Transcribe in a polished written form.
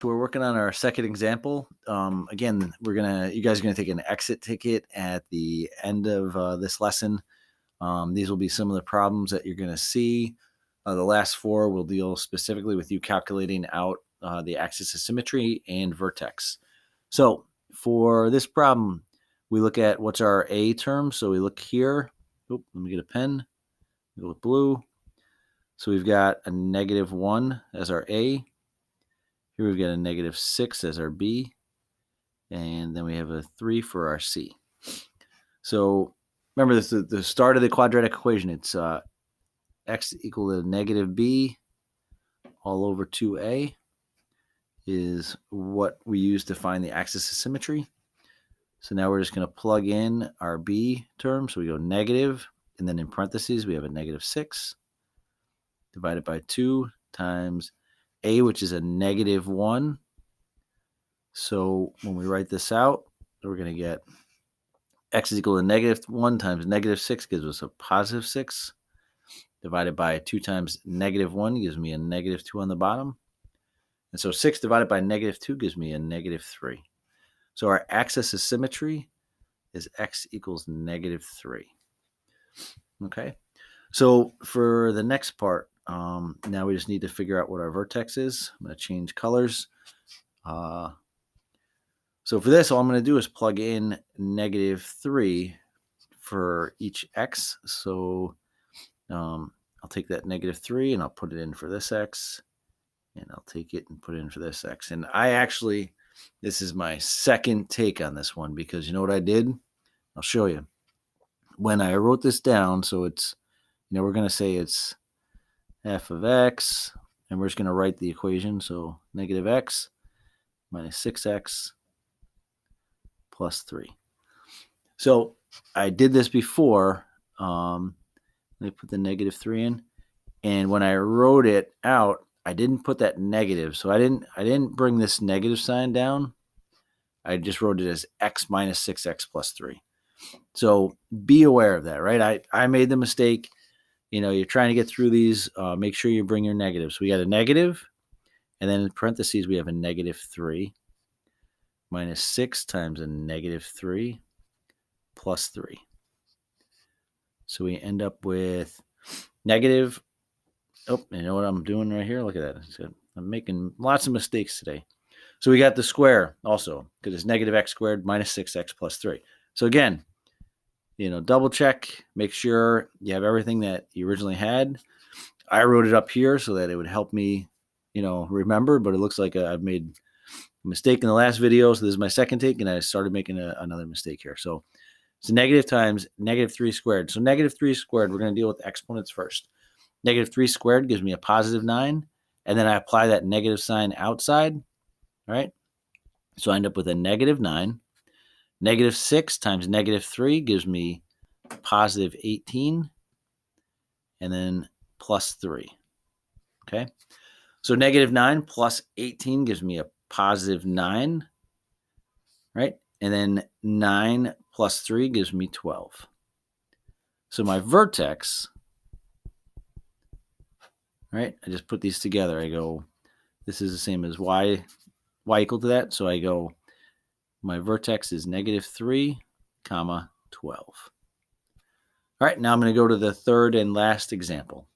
We're working on our second example. Again, you guys are gonna take an exit ticket at the end of this lesson. These will be some of the problems that you're gonna see. The last four will deal specifically with you calculating out the axis of symmetry and vertex. So for this problem, we look at what's our A term. So we look here. Let me get a pen. Go with blue. So we've got a -1 as our A. Here we've got a -6 as our B, and then we have a 3 for our C. So remember, this is the start of the quadratic equation. It's x equal to -b all over 2a is what we use to find the axis of symmetry. So now we're just going to plug in our b term. So we go negative, and then in parentheses, we have a -6 divided by 2 times a, which is a -1. So when we write this out, we're going to get x is equal to -1 times -6 gives us a +6, divided by 2 times -1 gives me a -2 on the bottom. And so 6 divided by -2 gives me a -3. So our axis of symmetry is x equals -3. Okay, so for the next part, now we just need to figure out what our vertex is. I'm going to change colors. So for this, all I'm going to do is plug in -3 for each x. So I'll take that -3 and I'll put it in for this x. And I'll take it and put it in for this x. And this is my second take on this one, because you know what I did? I'll show you. When I wrote this down, so it's, we're going to say it's f of x, and we're just going to write the equation. So -x minus 6x plus 3. So I did this before. Let me put the -3 in. And when I wrote it out, I didn't put that negative. So I didn't bring this negative sign down. I just wrote it as x minus 6x plus 3. So be aware of that, right? I made the mistake. You're trying to get through these. Make sure you bring your negatives. So we got a negative, and then in parentheses, we have a -3 minus 6 times a -3 plus 3. So we end up with negative. Oh, you know what I'm doing right here? Look at that. I'm making lots of mistakes today. So we got the square also, because it's -x² minus 6x plus 3. So again, double check, make sure you have everything that you originally had. I wrote it up here so that it would help me, remember, but it looks like I've made a mistake in the last video. So this is my second take, and I started making another mistake here. So it's negative times -3 squared. So -3 squared, we're going to deal with exponents first. -3 squared gives me a +9, and then I apply that negative sign outside, right? So I end up with a -9. -6 times -3 gives me +18, and then plus 3. Okay, so -9 plus 18 gives me a +9, right? And then 9 plus 3 gives me 12. So my vertex, right? I just put these together. I go, this is the same as y equal to that. So I go, my vertex is -3, 12. All right, now I'm going to go to the third and last example.